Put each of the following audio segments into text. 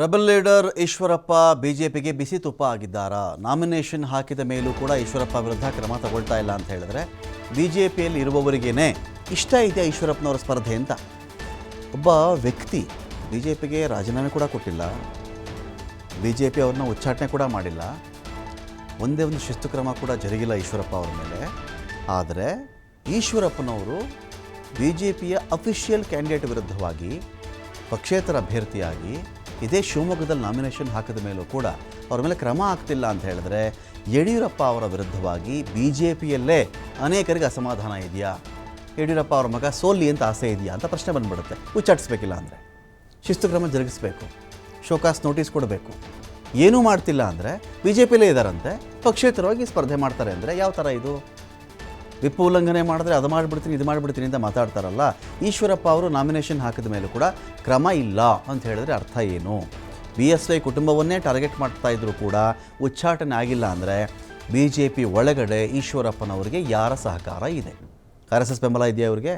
Rebel leader Eshwarappa ಬಿಜೆಪಿಗೆ ಬಿಸಿ ತುಪ್ಪ ಆಗಿದ್ದಾರಾ? Nomination ಹಾಕಿದ ಮೇಲೂ ಕೂಡ ಈಶ್ವರಪ್ಪ ವಿರುದ್ಧ ಕ್ರಮ ತಗೊಳ್ತಾ ಇಲ್ಲ ಅಂತ ಹೇಳಿದ್ರೆ ಬಿಜೆಪಿಯಲ್ಲಿ ಇರುವವರಿಗೇನೆ ಇಷ್ಟ ಇದೆಯಾ ಈಶ್ವರಪ್ಪನವರ ಸ್ಪರ್ಧೆ ಅಂತ? ಒಬ್ಬ ವ್ಯಕ್ತಿ ಬಿಜೆಪಿಗೆ ರಾಜೀನಾಮೆ ಕೂಡ ಕೊಟ್ಟಿಲ್ಲ, ಬಿಜೆಪಿ ಅವ್ರನ್ನ ಉಚ್ಚಾಟನೆ ಕೂಡ ಮಾಡಿಲ್ಲ, ಒಂದೇ ಒಂದು ಶಿಸ್ತು ಕ್ರಮ ಕೂಡ ಜರುಗಿಲ್ಲ ಈಶ್ವರಪ್ಪ ಅವರ ಮೇಲೆ. ಆದರೆ ಈಶ್ವರಪ್ಪನವರು ಬಿಜೆಪಿಯ ಅಫಿಷಿಯಲ್ ಕ್ಯಾಂಡಿಡೇಟ್ ವಿರುದ್ಧವಾಗಿ ಪಕ್ಷೇತರ ಅಭ್ಯರ್ಥಿಯಾಗಿ ಇದೇ ಶಿವಮೊಗ್ಗದಲ್ಲಿ ನಾಮಿನೇಷನ್ ಹಾಕಿದ ಮೇಲೂ ಕೂಡ ಅವ್ರ ಮೇಲೆ ಕ್ರಮ ಆಗ್ತಿಲ್ಲ ಅಂತ ಹೇಳಿದ್ರೆ ಯಡಿಯೂರಪ್ಪ ಅವರ ವಿರುದ್ಧವಾಗಿ ಬಿಜೆಪಿಯಲ್ಲೇ ಅನೇಕರಿಗೆ ಅಸಮಾಧಾನ ಇದೆಯಾ? ಯಡಿಯೂರಪ್ಪ ಅವ್ರ ಮಗ ಸೋಲಿ ಅಂತ ಆಸೆ ಇದೆಯಾ ಅಂತ ಪ್ರಶ್ನೆ ಬಂದ್ಬಿಡುತ್ತೆ. ಉಚ್ಚಾಟಿಸ್ಬೇಕಿಲ್ಲ ಅಂದರೆ ಶಿಸ್ತು ಕ್ರಮ ಜರುಗಿಸ್ಬೇಕು, ಶೋಕಾಸ್ ನೋಟಿಸ್ ಕೊಡಬೇಕು. ಏನೂ ಮಾಡ್ತಿಲ್ಲ ಅಂದರೆ ಬಿಜೆಪಿಯಲ್ಲೇ ಇದ್ದಾರಂತೆ, ಪಕ್ಷೇತರವಾಗಿ ಸ್ಪರ್ಧೆ ಮಾಡ್ತಾರೆ ಅಂದರೆ ಯಾವ ಥರ ಇದು? ವಿಪ್ ಉಲ್ಲಂಘನೆ ಮಾಡಿದ್ರೆ ಅದು ಮಾಡಿಬಿಡ್ತೀನಿ ಇದು ಮಾಡಿಬಿಡ್ತೀನಿ ಅಂತ ಮಾತಾಡ್ತಾರಲ್ಲ. ಈಶ್ವರಪ್ಪ ಅವರು ನಾಮಿನೇಷನ್ ಹಾಕಿದ ಮೇಲೂ ಕೂಡ ಕ್ರಮ ಇಲ್ಲ ಅಂತ ಹೇಳಿದ್ರೆ ಅರ್ಥ ಏನು? BSY ಕುಟುಂಬವನ್ನೇ ಟಾರ್ಗೆಟ್ ಮಾಡ್ತಾ ಇದ್ದರೂ ಕೂಡ ಉಚ್ಚಾಟನೆ ಆಗಿಲ್ಲ ಅಂದರೆ BJP ಒಳಗಡೆ ಈಶ್ವರಪ್ಪನವರಿಗೆ ಯಾರ ಸಹಕಾರ ಇದೆ? RSS ಬೆಂಬಲ ಇದೆಯಾ ಇವರಿಗೆ?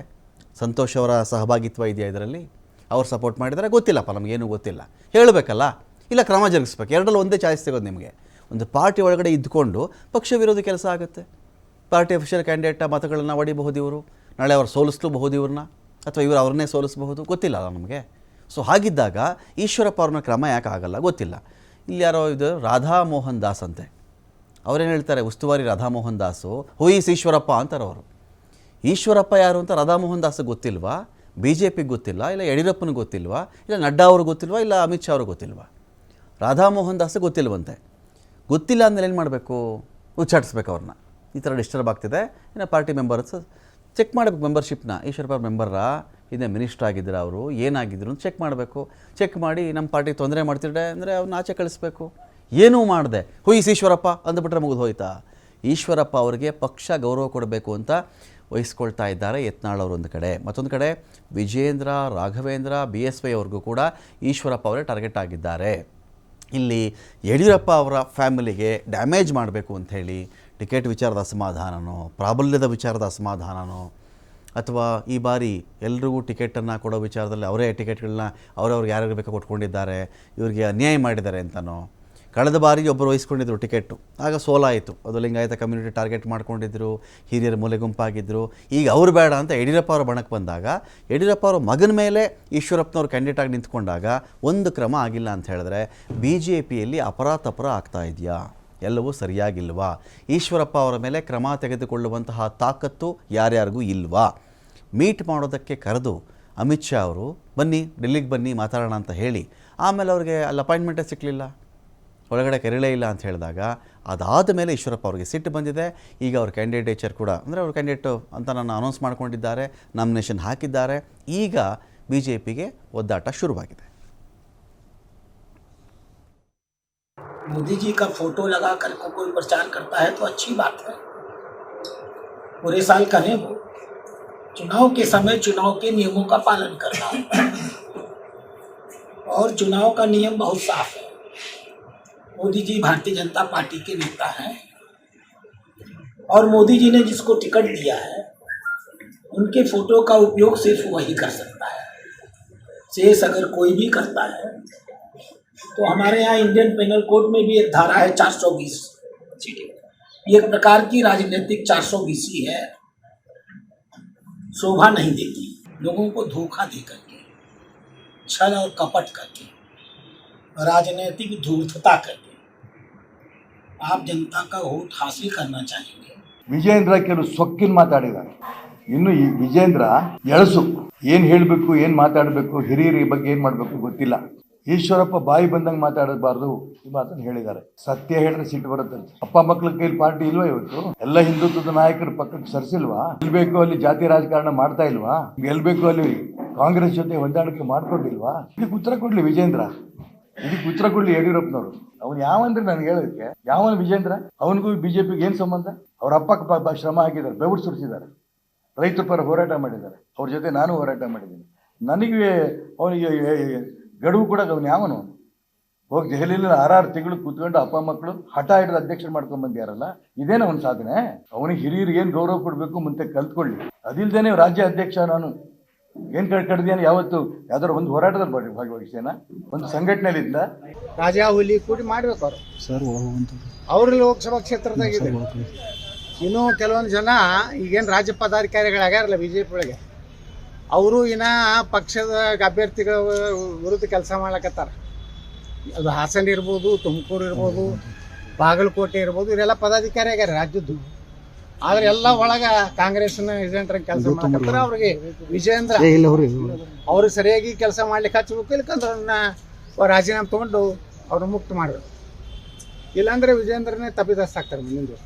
ಸಂತೋಷ್ ಅವರ ಸಹಭಾಗಿತ್ವ ಇದೆಯಾ ಇದರಲ್ಲಿ? ಅವ್ರು ಸಪೋರ್ಟ್ ಮಾಡಿದರೆ ಗೊತ್ತಿಲ್ಲಪ್ಪ, ನಮಗೇನು ಗೊತ್ತಿಲ್ಲ, ಹೇಳಬೇಕಲ್ಲ, ಇಲ್ಲ ಕ್ರಮ ಜರುಗಿಸ್ಬೇಕು. ಎರಡರಲ್ಲಿ ಒಂದೇ ಚಾಯ್ಸ್ ಸಿಗೋದು ನಿಮಗೆ. ಒಂದು ಪಾರ್ಟಿ ಒಳಗಡೆ ಇದ್ದುಕೊಂಡು ಪಕ್ಷ ವಿರೋಧಿ ಕೆಲಸ ಆಗುತ್ತೆ. ಪಾರ್ಟಿ ಅಫಿಷಿಯಲ್ ಕ್ಯಾಂಡಿಡೇಟ್ ಮತಗಳನ್ನು ಹೊಡಿಬಹುದು ಇವರು, ನಾಳೆ ಅವ್ರು ಸೋಲಿಸಲೂಬಹುದು ಇವ್ರನ್ನ, ಅಥವಾ ಇವರು ಅವ್ರನ್ನೇ ಸೋಲಿಸಬಹುದು, ಗೊತ್ತಿಲ್ಲ ನಮಗೆ. ಸೊ ಹಾಗಿದ್ದಾಗ ಈಶ್ವರಪ್ಪ ಅವ್ರನ್ನ ಕ್ರಮ ಯಾಕೆ ಆಗಲ್ಲ ಗೊತ್ತಿಲ್ಲ. ಇಲ್ಲಿ ಯಾರೋ ಇದು ರಾಧಾ ಮೋಹನ್ ದಾಸ್ ಅಂತೆ, ಅವರೇನು ಹೇಳ್ತಾರೆ, ಉಸ್ತುವಾರಿ ರಾಧಾ ಮೋಹನ್ ದಾಸು, ಹೂಯಿಸ್ ಈಶ್ವರಪ್ಪ ಅಂತಾರೆ ಅವರು. ಈಶ್ವರಪ್ಪ ಯಾರು ಅಂತ ರಾಧಾ ಮೋಹನ್ ದಾಸ್ ಗೊತ್ತಿಲ್ವಾ? BJPಗೆ ಗೊತ್ತಿಲ್ಲ, ಇಲ್ಲ ಯಡಿಯೂರಪ್ಪನಿಗೆ ಗೊತ್ತಿಲ್ವಾ, ಇಲ್ಲ ನಡ್ಡಾ ಅವ್ರಿಗೆ ಗೊತ್ತಿಲ್ವಾ, ಇಲ್ಲ ಅಮಿತ್ ಶಾ ಅವ್ರಿಗೆ ಗೊತ್ತಿಲ್ವಾ? ರಾಧಾ ಮೋಹನ್ ದಾಸ್ ಗೊತ್ತಿಲ್ವಂತೆ. ಗೊತ್ತಿಲ್ಲ ಅಂದಮೇಲೆ ಏನು ಮಾಡಬೇಕು? ಉಚ್ಚಾಟಿಸ್ಬೇಕು ಅವ್ರನ್ನ. ಈ ಥರ ಡಿಸ್ಟರ್ಬ್ ಆಗ್ತಿದೆ, ಇನ್ನು ಪಾರ್ಟಿ ಮೆಂಬರ್ಸ್ ಚೆಕ್ ಮಾಡಬೇಕು ಮೆಂಬರ್ಶಿಪ್ನ. ಈಶ್ವರಪ್ಪ ಮೆಂಬರ್ರಾ, ಇದೇ ಮಿನಿಸ್ಟರ್ ಆಗಿದ್ದೀರಾ ಅವರು, ಏನಾಗಿದ್ರು ಅಂತ ಚೆಕ್ ಮಾಡಬೇಕು. ಚೆಕ್ ಮಾಡಿ ನಮ್ಮ ಪಾರ್ಟಿಗೆ ತೊಂದರೆ ಮಾಡ್ತಿದ್ರೆ ಅಂದರೆ ಅವ್ರನ್ನ ಆಚೆ ಕಳಿಸ್ಬೇಕು. ಏನೂ ಮಾಡಿದೆ ಹುಯಿಸ್ ಈಶ್ವರಪ್ಪ ಅಂದುಬಿಟ್ರೆ ಮುಗಿದು ಹೋಯ್ತಾ? ಈಶ್ವರಪ್ಪ ಅವರಿಗೆ ಪಕ್ಷ ಗೌರವ ಕೊಡಬೇಕು ಅಂತ ವಹಿಸ್ಕೊಳ್ತಾ ಇದ್ದಾರೆ ಯತ್ನಾಳ್ ಅವರು ಒಂದು ಕಡೆ. ಮತ್ತೊಂದು ಕಡೆ ವಿಜೇಂದ್ರ, ರಾಘವೇಂದ್ರ, BSY ಅವ್ರಿಗೂ ಕೂಡ ಈಶ್ವರಪ್ಪ ಅವರೇ ಟಾರ್ಗೆಟ್ ಆಗಿದ್ದಾರೆ. ಇಲ್ಲಿ ಯಡಿಯೂರಪ್ಪ ಅವರ ಫ್ಯಾಮಿಲಿಗೆ ಡ್ಯಾಮೇಜ್ ಮಾಡಬೇಕು ಅಂಥೇಳಿ ಟಿಕೆಟ್ ವಿಚಾರದ ಅಸಮಾಧಾನನೋ, ಪ್ರಾಬಲ್ಯದ ವಿಚಾರದ ಅಸಮಾಧಾನನೋ, ಅಥವಾ ಈ ಬಾರಿ ಎಲ್ರಿಗೂ ಟಿಕೆಟನ್ನು ಕೊಡೋ ವಿಚಾರದಲ್ಲಿ ಅವರೇ ಟಿಕೆಟ್ಗಳನ್ನ ಅವ್ರವ್ರಿಗೆ ಯಾರ್ಯಾರು ಬೇಕೋ ಕೊಟ್ಕೊಂಡಿದ್ದಾರೆ, ಇವರಿಗೆ ಅನ್ಯಾಯ ಮಾಡಿದ್ದಾರೆ ಅಂತನೋ. ಕಳೆದ ಬಾರಿ ಒಬ್ಬರು ವಹಿಸ್ಕೊಂಡಿದ್ರು ಟಿಕೆಟು, ಆಗ ಸೋಲಾಯಿತು. ಅದು ಲಿಂಗಾಯತ ಕಮ್ಯುನಿಟಿ ಟಾರ್ಗೆಟ್ ಮಾಡ್ಕೊಂಡಿದ್ರು, ಹಿರಿಯರ ಮೂಲೆ ಗುಂಪಾಗಿದ್ದರು. ಈಗ ಅವ್ರು ಬೇಡ ಅಂತ ಯಡಿಯೂರಪ್ಪ ಅವರ ಬಣಕ್ಕೆ ಬಂದಾಗ, ಯಡಿಯೂರಪ್ಪ ಅವರ ಮಗನ ಮೇಲೆ ಈಶ್ವರಪ್ಪನವ್ರು ಕ್ಯಾಂಡಿಡೇಟ್ ಆಗಿ ನಿಂತ್ಕೊಂಡಾಗ ಒಂದು ಕ್ರಮ ಆಗಿಲ್ಲ ಅಂತ ಹೇಳಿದ್ರೆ BJPಯಲ್ಲಿ ಅಪರಾತಪರ ಆಗ್ತಾ ಇದೆಯಾ? ಎಲ್ಲವೂ ಸರಿಯಾಗಿಲ್ವಾ? ಈಶ್ವರಪ್ಪ ಅವರ ಮೇಲೆ ಕ್ರಮ ತೆಗೆದುಕೊಳ್ಳುವಂತಹ ತಾಕತ್ತು ಯಾರ್ಯಾರಿಗೂ ಇಲ್ವಾ? ಮೀಟ್ ಮಾಡೋದಕ್ಕೆ ಕರೆದು ಅಮಿತ್ ಶಾ ಅವರು ಬನ್ನಿ ಡೆಲ್ಲಿಗೆ ಬನ್ನಿ ಮಾತಾಡೋಣ ಅಂತ ಹೇಳಿ, ಆಮೇಲೆ ಅವ್ರಿಗೆ ಅಲ್ಲಿ ಅಪಾಯಿಂಟ್ಮೆಂಟೇ ಸಿಕ್ಕಲಿಲ್ಲ, ಒಳಗಡೆ ಕರೀಲೇ ಇಲ್ಲ ಅಂತ ಹೇಳಿದಾಗ ಅದಾದ ಮೇಲೆ ಈಶ್ವರಪ್ಪ ಅವರಿಗೆ ಸಿಟ್ಟು ಬಂದಿದೆ. ಈಗ ಅವ್ರ ಕ್ಯಾಂಡಿಡೇಚರ್ ಕೂಡ ಅಂದರೆ ಅವ್ರ ಕ್ಯಾಂಡಿಡೇಟು ಅಂತ ನಾನು ಅನೌನ್ಸ್ ಮಾಡ್ಕೊಂಡಿದ್ದಾರೆ, ನಾಮಿನೇಷನ್ ಹಾಕಿದ್ದಾರೆ. ಈಗ BJPಗೆ ಒದ್ದಾಟ ಶುರುವಾಗಿದೆ. मोदी जी का फोटो लगा कर कोई प्रचार करता है तो अच्छी बात है, पूरे साल करें वो। चुनाव के समय चुनाव के नियमों का पालन करना होता है, और चुनाव का नियम बहुत साफ है। मोदी जी भारतीय जनता पार्टी के नेता हैं, और मोदी जी ने जिसको टिकट दिया है उनके फोटो का उपयोग सिर्फ वही कर सकता है। शेष अगर कोई भी करता है तो हमारे यहाँ इंडियन पेनल कोड में भी एक धारा है 420, ये एक प्रकार की राजनीतिक 420 ही है। शोभा नहीं देती लोगों को धोखा दे करके, छल और कपट करके, राजनीतिक धूर्तता करके आप जनता का वोट हासिल करना चाहेंगे। ವಿಜೇಂದ್ರ ಕೆಲವು ಸೊಕ್ಕಿನ ಮಾತಾಡಿದ್ದಾರೆ. ಇನ್ನು ಈ ವಿಜೇಂದ್ರ ಎಳಸು, ಏನು ಹೇಳಬೇಕು, ಏನು ಮಾತಾಡಬೇಕು, ಹಿರಿಯರ ಬಗ್ಗೆ ಏನು ಮಾಡಬೇಕು ಗೊತ್ತಿಲ್ಲ. ಈಶ್ವರಪ್ಪ ಬಾಯಿ ಬಂದಂಗೆ ಮಾತಾಡಬಾರ್ದು ಈ ಮಾತನ್ನು ಹೇಳಿದ್ದಾರೆ. ಸತ್ಯ ಹೇಳಿದ್ರೆ ಸಿಟ್ಟು ಬರುತ್ತೆ. ಅಪ್ಪ ಮಕ್ಕಳ ಕೈಲಿ ಪಾರ್ಟಿ ಇಲ್ವಾ ಇವತ್ತು? ಎಲ್ಲ ಹಿಂದುತ್ವದ ನಾಯಕರ ಪಕ್ಕಕ್ಕೆ ಸರಿಸಿಲ್ವಾ? ಗೆಲ್ಬೇಕು ಅಲ್ಲಿ ಜಾತಿ ರಾಜಕಾರಣ ಮಾಡ್ತಾ ಇಲ್ವಾ? ಗೆಲ್ಬೇಕು ಅಲ್ಲಿ ಕಾಂಗ್ರೆಸ್ ಜೊತೆ ಹೊಂದಾಣಿಕೆ ಮಾಡ್ಕೊಂಡಿಲ್ವಾ? ಇದಕ್ಕೆ ಉತ್ತರ ಕೊಡ್ಲಿ ವಿಜೇಂದ್ರ, ಇದಕ್ಕೆ ಉತ್ತರ ಕೊಡ್ಲಿ ಯಡಿಯೂರಪ್ಪನವರು. ಅವ್ನು ಯಾವಂದ್ರೆ ನನಗೆ ಹೇಳೋದಕ್ಕೆ ಯಾವನ್ ವಿಜೇಂದ್ರ? ಅವನಿಗೂ BJPಗೆ ಏನು ಸಂಬಂಧ? ಅವ್ರ ಅಪ್ಪ ಶ್ರಮ ಹಾಕಿದ್ದಾರೆ, ಬೆವರು ಸುರಿಸಿದ್ದಾರೆ, ರೈತರ ಪರ ಹೋರಾಟ ಮಾಡಿದ್ದಾರೆ. ಅವ್ರ ಜೊತೆ ನಾನು ಹೋರಾಟ ಮಾಡಿದ್ದೀನಿ. ನನಗೆ ಅವನಿಗೆ ಗಡುವು ಕೂಡ ಅವನು ಯಾವನು? ಹೋಗಿ ದೆಹಲಿಯಲ್ಲಿ 6 ತಿಂಗಳು ಕೂತ್ಕೊಂಡು ಅಪ್ಪ ಮಕ್ಕಳು ಹಠ ಹಿಡಿದು ಅಧ್ಯಕ್ಷರು ಮಾಡ್ಕೊಂಡು ಬಂದಿಯಾರಲ್ಲ, ಇದೇನ ಅವನ ಸಾಧನೆ? ಅವನಿಗೆ ಹಿರಿಯರಿಗೆ ಏನು ಗೌರವ ಕೊಡಬೇಕು ಮುಂದೆ ಕಲ್ತ್ಕೊಳ್ಳಿ. ಅದಿಲ್ದೇನೆ ರಾಜ್ಯ ಅಧ್ಯಕ್ಷ ನಾನು ಏನು ಕಡ್ದಿಯಾನ ಯಾವತ್ತು ಯಾವ್ದಾರು ಒಂದು ಹೋರಾಟದಲ್ಲಿ ಭಾಗವಹಿಸ್ಯಾನ ಒಂದು ಸಂಘಟನೆಯಲ್ಲಿದ್ದ ರಾಜಾ ಹುಲಿ ಕೂಡಿ ಮಾಡ್ಬೇಕು ಅವರು ಅವ್ರ ಲೋಕಸಭಾ ಕ್ಷೇತ್ರದಾಗಿದೆ. ಇನ್ನೂ ಕೆಲವೊಂದು ಜನ ಈಗೇನು ರಾಜ್ಯ ಪದಾಧಿಕಾರಿಗಳಾಗ್ಯಾರಲ್ಲ BJP ಒಳಗೆ, ಅವರು ಇನ್ನ ಪಕ್ಷದ ಅಭ್ಯರ್ಥಿಗಳ ವಿರುದ್ಧ ಕೆಲಸ ಮಾಡ್ಲಕತ್ತಾರ. ಅದು ಹಾಸನ ಇರ್ಬೋದು, ತುಮಕೂರು ಇರ್ಬೋದು, ಬಾಗಲಕೋಟೆ ಇರ್ಬೋದು, ಇವರೆಲ್ಲ ಪದಾಧಿಕಾರಿ ಆಗ್ಯಾರ ರಾಜ್ಯದ್ದು. ಆದ್ರೆ ಎಲ್ಲ ಒಳಗ ಕಾಂಗ್ರೆಸ್ನ ಏಜೆಂಟ್ರ ಕೆಲಸ ಮಾಡ್ತಾರೆ. ಅವ್ರಿಗೆ ವಿಜೇಂದ್ರ ಅವ್ರಿಗೆ ಸರಿಯಾಗಿ ಕೆಲಸ ಮಾಡ್ಲಿಕ್ಕೆ ಹಚ್ಬೇಕು, ಇಲ್ಲಕಂದ್ರೆ ರಾಜೀನಾಮೆ ತಗೊಂಡು ಅವ್ರನ್ನ ಮುಕ್ತ ಮಾಡಬೇಕು. ಇಲ್ಲಾಂದ್ರೆ ವಿಜೇಂದ್ರನೇ ತಪ್ಪಿದಸ್ತಾಗ್ತಾರೆ. ಮುಂದಿನ ದಿವಸ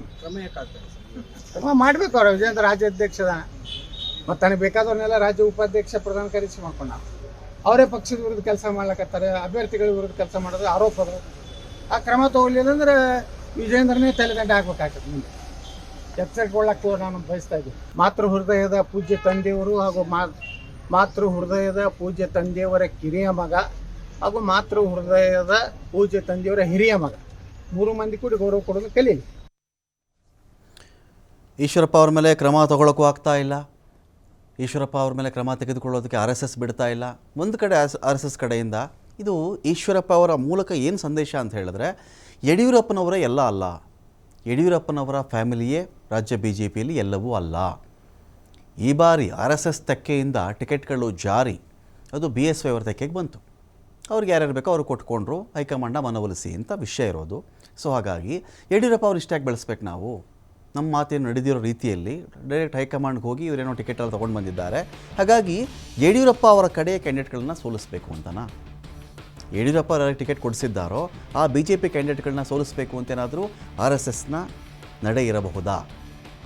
ಕ್ರಮ ಮಾಡ್ಬೇಕು. ಅವ್ರ ವಿಜೇಂದ್ರ ರಾಜ್ಯಾಧ್ಯಕ್ಷದ ಮತ್ತು ತನಗೆ ಬೇಕಾದವ್ರನ್ನೆಲ್ಲ ರಾಜ್ಯ ಉಪಾಧ್ಯಕ್ಷ ಪ್ರಧಾನ ಕಾರ್ಯದರ್ಶಿ ಮಾಡ್ಕೊಂಡ ಅವರೇ ಪಕ್ಷದ ವಿರುದ್ಧ ಕೆಲಸ ಮಾಡ್ಲಕತ್ತಾರೆ. ಅಭ್ಯರ್ಥಿಗಳ ವಿರುದ್ಧ ಕೆಲಸ ಮಾಡೋದು ಆರೋಪ ಅದು. ಆ ಕ್ರಮ ತಗೊಳ್ಳಿಲ್ಲ ಅಂದ್ರೆ ವಿಜೇಂದ್ರನೇ ತಲೆದಂಡ ಹಾಕ್ಬೇಕಾಗ್ತದೆ. ಮುಂದೆ ಎಚ್ಚರಿಕೊಳ್ಳಕ್ಕೆ ನಾನು ಬಯಸ್ತಾ ಇದ್ದೀನಿ. ಮಾತೃ ಹೃದಯದ ಪೂಜ್ಯ ತಂದೆಯವರು ಹಾಗೂ ಮಾತೃ ಹೃದಯದ ಪೂಜ್ಯ ತಂದೆಯವರ ಕಿರಿಯ ಮಗ ಹಾಗೂ ಮಾತೃ ಹೃದಯದ ಪೂಜ್ಯ ತಂದೆಯವರ ಹಿರಿಯ ಮಗ 3 ಮಂದಿ ಕೂಡಿ ಗೌರವ ಕೊಡೋದು ಕಲೀಲಿ. ಈಶ್ವರಪ್ಪ ಅವ್ರ ಮೇಲೆ ಕ್ರಮ ತಗೊಳ್ಳೋಕ್ಕೂ ಆಗ್ತಾ ಇಲ್ಲ. ಈಶ್ವರಪ್ಪ ಅವ್ರ ಮೇಲೆ ಕ್ರಮ ತೆಗೆದುಕೊಳ್ಳೋದಕ್ಕೆ RSS ಬಿಡ್ತಾ ಇಲ್ಲ. ಒಂದು ಕಡೆ RSS ಕಡೆಯಿಂದ ಇದು ಈಶ್ವರಪ್ಪ ಅವರ ಮೂಲಕ ಏನು ಸಂದೇಶ ಅಂತ ಹೇಳಿದ್ರೆ, ಯಡಿಯೂರಪ್ಪನವರೇ ಎಲ್ಲ ಅಲ್ಲ, ಯಡಿಯೂರಪ್ಪನವರ ಫ್ಯಾಮಿಲಿಯೇ ರಾಜ್ಯ BJPಯಲ್ಲಿ ಎಲ್ಲವೂ ಅಲ್ಲ. ಈ ಬಾರಿ RSS ತೆಕ್ಕೆಯಿಂದ ಟಿಕೆಟ್ಗಳು ಜಾರಿ, ಅದು BSY ಅವರ ತೆಕ್ಕೆಗೆ ಬಂತು. ಅವ್ರಿಗೆ ಯಾರ್ಯಾರು ಬೇಕೋ ಅವ್ರು ಕೊಟ್ಕೊಂಡ್ರು, ಹೈಕಮಾಂಡ್ನ ಮನವೊಲಿಸಿ ಅಂತ ವಿಷಯ ಇರೋದು. ಸೊ ಹಾಗಾಗಿ ಯಡಿಯೂರಪ್ಪ ಅವ್ರು ಇಷ್ಟಾಗಿ ಬೆಳೆಸ್ಬೇಕು. ನಾವು ನಮ್ಮ ಮಾತೇನು ನಡೆದಿರೋ ರೀತಿಯಲ್ಲಿ ಡೈರೆಕ್ಟ್ ಹೈಕಮಾಂಡ್ಗೆ ಹೋಗಿ ಇವರೇನೋ ಟಿಕೆಟ್ ಎಲ್ಲ ತೊಗೊಂಡು ಬಂದಿದ್ದಾರೆ. ಹಾಗಾಗಿ ಯಡಿಯೂರಪ್ಪ ಅವರ ಕಡೆಯ ಕ್ಯಾಂಡಿಡೇಟ್ಗಳನ್ನ ಸೋಲಿಸಬೇಕು ಅಂತನಾ? ಯಡಿಯೂರಪ್ಪ ಯಾರಿಗೆ ಟಿಕೆಟ್ ಕೊಡಿಸಿದ್ದಾರೋ ಆ BJP ಕ್ಯಾಂಡಿಡೇಟ್ಗಳನ್ನ ಸೋಲಿಸಬೇಕು ಅಂತೇನಾದರೂ RSSನ ನಡೆ ಇರಬಹುದಾ?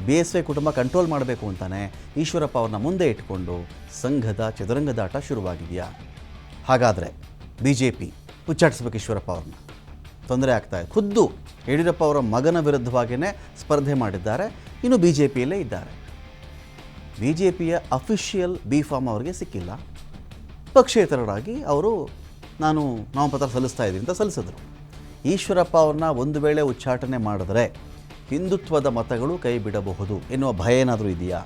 BSY ಕುಟುಂಬ ಕಂಟ್ರೋಲ್ ಮಾಡಬೇಕು ಅಂತಾನೆ ಈಶ್ವರಪ್ಪ ಅವ್ರನ್ನ ಮುಂದೆ ಇಟ್ಕೊಂಡು ಸಂಘದ ಚದುರಂಗದಾಟ ಶುರುವಾಗಿದೆಯಾ? ಹಾಗಾದರೆ BJP ಉಚ್ಚಾಟಿಸ್ಬೇಕು ಈಶ್ವರಪ್ಪ ಅವ್ರನ್ನ, ತೊಂದರೆ ಆಗ್ತಾಯಿದೆ. ಖುದ್ದು ಯಡಿಯೂರಪ್ಪ ಅವರ ಮಗನ ವಿರುದ್ಧವಾಗಿಯೇ ಸ್ಪರ್ಧೆ ಮಾಡಿದ್ದಾರೆ. ಇನ್ನು BJPಯಲ್ಲೇ ಇದ್ದಾರೆ. BJPಯ ಅಫಿಷಿಯಲ್ B.Pharm ಅವರಿಗೆ ಸಿಕ್ಕಿಲ್ಲ. ಪಕ್ಷೇತರರಾಗಿ ಅವರು ನಾನು ನಾಮಪತ್ರ ಸಲ್ಲಿಸ್ತಾ ಇದ್ದೀನಿ ಅಂತ ಸಲ್ಲಿಸಿದ್ರು. ಈಶ್ವರಪ್ಪ ಅವ್ರನ್ನ ಒಂದು ವೇಳೆ ಉಚ್ಚಾಟನೆ ಮಾಡಿದ್ರೆ ಹಿಂದುತ್ವದ ಮತಗಳು ಕೈ ಬಿಡಬಹುದು ಎನ್ನುವ ಭಯ ಏನಾದರೂ ಇದೆಯಾ?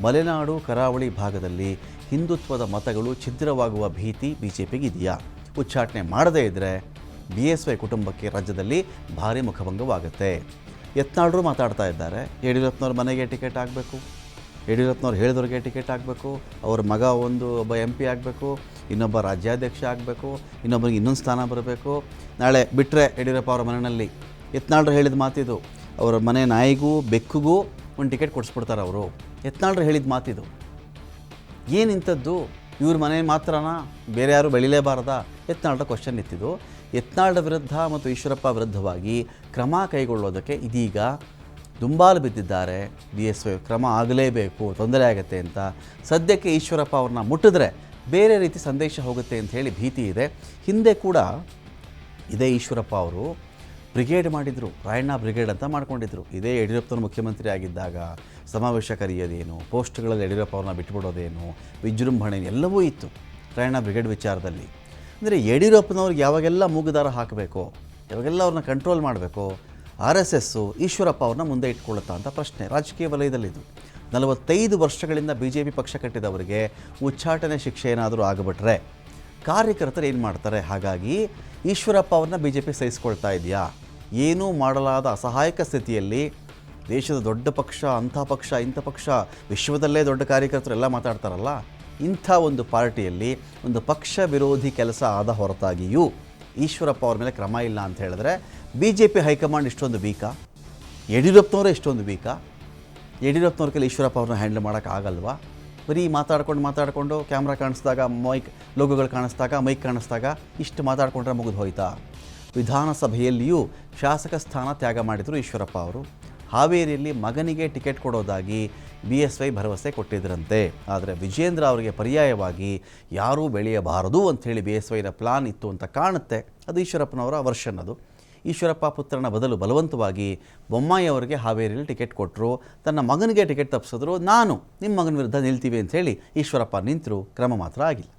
ಮಲೆನಾಡು ಕರಾವಳಿ ಭಾಗದಲ್ಲಿ ಹಿಂದುತ್ವದ ಮತಗಳು ಛಿದ್ರವಾಗುವ ಭೀತಿ BJPಗೆ ಇದೆಯಾ? ಉಚ್ಚಾಟನೆ ಮಾಡದೇ ಇದ್ದರೆ BSY ಕುಟುಂಬಕ್ಕೆ ರಾಜ್ಯದಲ್ಲಿ ಭಾರಿ ಮುಖಭಂಗವಾಗುತ್ತೆ. ಯತ್ನಾಳರು ಮಾತಾಡ್ತಾ ಇದ್ದಾರೆ, ಯಡಿಯೂರಪ್ಪನವ್ರ ಮನೆಗೆ ಟಿಕೆಟ್ ಆಗಬೇಕು, ಯಡಿಯೂರಪ್ಪನವ್ರು ಹೇಳಿದವ್ರಿಗೆ ಟಿಕೆಟ್ ಆಗಬೇಕು, ಅವ್ರ ಮಗ ಒಬ್ಬ MP ಆಗಬೇಕು, ಇನ್ನೊಬ್ಬ ರಾಜ್ಯಾಧ್ಯಕ್ಷ ಆಗಬೇಕು, ಇನ್ನೊಬ್ಬರಿಗೆ ಇನ್ನೊಂದು ಸ್ಥಾನ ಬರಬೇಕು. ನಾಳೆ ಬಿಟ್ಟರೆ ಯಡಿಯೂರಪ್ಪ ಅವರ ಮನೆಯಲ್ಲಿ ಯತ್ನಾಳರು ಹೇಳಿದ ಮಾತಿದು, ಅವರ ಮನೆ ನಾಯಿಗೂ ಬೆಕ್ಕಿಗೂ ಒಂದು ಟಿಕೆಟ್ ಕೊಡಿಸ್ಬಿಡ್ತಾರೆ ಅವರು. ಯತ್ನಾಳರು ಹೇಳಿದ ಮಾತಿದು. ಏನಿಂಥದ್ದು? ಇವ್ರ ಮನೆ ಮಾತ್ರನಾ, ಬೇರೆ ಯಾರು ಬೆಳಿಲೇಬಾರ್ದಾ? ಯತ್ನಾಳರ ಕ್ವಶನ್ ಇತ್ತಿದ್ದು. ಯತ್ನಾಳರ ವಿರುದ್ಧ ಮತ್ತು ಈಶ್ವರಪ್ಪ ವಿರುದ್ಧವಾಗಿ ಕ್ರಮ ಕೈಗೊಳ್ಳೋದಕ್ಕೆ ಇದೀಗ ದುಂಬಾಲು ಬಿದ್ದಿದ್ದಾರೆ BSY. ಕ್ರಮ ಆಗಲೇಬೇಕು, ತೊಂದರೆ ಆಗುತ್ತೆ ಅಂತ. ಸದ್ಯಕ್ಕೆ ಈಶ್ವರಪ್ಪ ಅವ್ರನ್ನ ಮುಟ್ಟಿದ್ರೆ ಬೇರೆ ರೀತಿ ಸಂದೇಶ ಹೋಗುತ್ತೆ ಅಂತ ಹೇಳಿ ಭೀತಿ ಇದೆ. ಹಿಂದೆ ಕೂಡ ಇದೇ ಈಶ್ವರಪ್ಪ ಅವರು ಬ್ರಿಗೇಡ್ ಮಾಡಿದರು, ರಾಯಣ್ಣ ಬ್ರಿಗೇಡ್ ಅಂತ ಮಾಡ್ಕೊಂಡಿದ್ರು. ಇದೇ ಯಡಿಯೂರಪ್ಪನವ್ರು ಮುಖ್ಯಮಂತ್ರಿ ಆಗಿದ್ದಾಗ ಸಮಾವೇಶ ಕರೆಯೋದೇನು, ಪೋಸ್ಟ್ಗಳಲ್ಲಿ ಯಡಿಯೂರಪ್ಪ ಅವ್ರನ್ನ ಬಿಟ್ಬಿಡೋದೇನು, ವಿಜೃಂಭಣೆ ಎಲ್ಲವೂ ಇತ್ತು ರಾಯಣ್ಣ ಬ್ರಿಗೇಡ್ ವಿಚಾರದಲ್ಲಿ. ಅಂದರೆ ಯಡಿಯೂರಪ್ಪನವ್ರಿಗೆ ಯಾವಾಗೆಲ್ಲ ಮೂಗುದಾರ ಹಾಕಬೇಕು, ಯಾವಾಗೆಲ್ಲ ಅವ್ರನ್ನ ಕಂಟ್ರೋಲ್ ಮಾಡಬೇಕು, RSSಸು ಈಶ್ವರಪ್ಪ ಅವ್ರನ್ನ ಮುಂದೆ ಇಟ್ಕೊಳ್ಳುತ್ತಾ ಅಂತ ಪ್ರಶ್ನೆ ರಾಜಕೀಯ ವಲಯದಲ್ಲಿದ್ದು. 45 ವರ್ಷಗಳಿಂದ BJP ಪಕ್ಷ ಕಟ್ಟಿದವರಿಗೆ ಉಚ್ಚಾಟನೆ ಶಿಕ್ಷೆ ಏನಾದರೂ ಆಗಿಬಿಟ್ರೆ ಕಾರ್ಯಕರ್ತರು ಏನು ಮಾಡ್ತಾರೆ? ಹಾಗಾಗಿ ಈಶ್ವರಪ್ಪ ಅವ್ರನ್ನ BJP ಸಹಿಸ್ಕೊಳ್ತಾ ಇದೆಯಾ? ಏನೂ ಮಾಡಲಾದ ಅಸಹಾಯಕ ಸ್ಥಿತಿಯಲ್ಲಿ ದೇಶದ ದೊಡ್ಡ ಪಕ್ಷ, ಅಂಥ ಪಕ್ಷ, ಇಂಥ ಪಕ್ಷ, ವಿಶ್ವದಲ್ಲೇ ದೊಡ್ಡ ಕಾರ್ಯಕರ್ತರು ಎಲ್ಲ ಮಾತಾಡ್ತಾರಲ್ಲ, ಇಂಥ ಒಂದು ಪಾರ್ಟಿಯಲ್ಲಿ ಒಂದು ಪಕ್ಷ ವಿರೋಧಿ ಕೆಲಸ ಆದ ಹೊರತಾಗಿಯೂ ಈಶ್ವರಪ್ಪ ಅವ್ರ ಮೇಲೆ ಕ್ರಮ ಇಲ್ಲ ಅಂತ ಹೇಳಿದ್ರೆ BJP ಹೈಕಮಾಂಡ್ ಇಷ್ಟೊಂದು ವೀಕಾ? ಯಡಿಯೂರಪ್ಪನವರೇ ಇಷ್ಟೊಂದು ವೀಕಾ? ಯಡಿಯೂರಪ್ಪನವ್ರ ಕೈಲಿ ಈಶ್ವರಪ್ಪ ಅವ್ರನ್ನ ಹ್ಯಾಂಡಲ್ ಮಾಡೋಕ್ಕಾಗಲ್ವಾ? ಬರೀ ಮಾತಾಡ್ಕೊಂಡು ಕ್ಯಾಮ್ರಾ ಕಾಣಿಸ್ದಾಗ, ಮೈಕ್ ಲೋಗೋಗಳು ಕಾಣಿಸ್ದಾಗ, ಮೈಕ್ ಕಾಣಿಸ್ದಾಗ ಇಷ್ಟು ಮಾತಾಡ್ಕೊಂಡ್ರೆ ಮುಗಿದು ಹೋಯ್ತಾ? ವಿಧಾನಸಭೆಯಲ್ಲಿಯೂ ಶಾಸಕ ಸ್ಥಾನ ತ್ಯಾಗ ಮಾಡಿದರು ಈಶ್ವರಪ್ಪ ಅವರು. ಹಾವೇರಿಯಲ್ಲಿ ಮಗನಿಗೆ ಟಿಕೆಟ್ ಕೊಡೋದಾಗಿ BSY ಭರವಸೆ ಕೊಟ್ಟಿದ್ದರಂತೆ. ಆದರೆ ವಿಜೇಂದ್ರ ಅವರಿಗೆ ಪರ್ಯಾಯವಾಗಿ ಯಾರೂ ಬೆಳೆಯಬಾರದು ಅಂಥೇಳಿ BSYನ ಪ್ಲಾನ್ ಇತ್ತು ಅಂತ ಕಾಣುತ್ತೆ. ಅದು ಈಶ್ವರಪ್ಪನವರ ವರ್ಷನ್. ಅದು ಈಶ್ವರಪ್ಪ ಪುತ್ರನ ಬದಲು ಬಲವಂತವಾಗಿ ಬೊಮ್ಮಾಯಿ ಅವರಿಗೆ ಹಾವೇರಿಯಲ್ಲಿ ಟಿಕೆಟ್ ಕೊಟ್ಟರು. ತನ್ನ ಮಗನಿಗೆ ಟಿಕೆಟ್ ತಪ್ಪಿಸಿದ್ರು. ನಾನು ನಿಮ್ಮ ಮಗನ ವಿರುದ್ಧ ನಿಲ್ತೀವಿ ಅಂಥೇಳಿ ಈಶ್ವರಪ್ಪ ನಿಂತರೂ ಕ್ರಮ ಮಾತ್ರ ಆಗಿಲ್ಲ.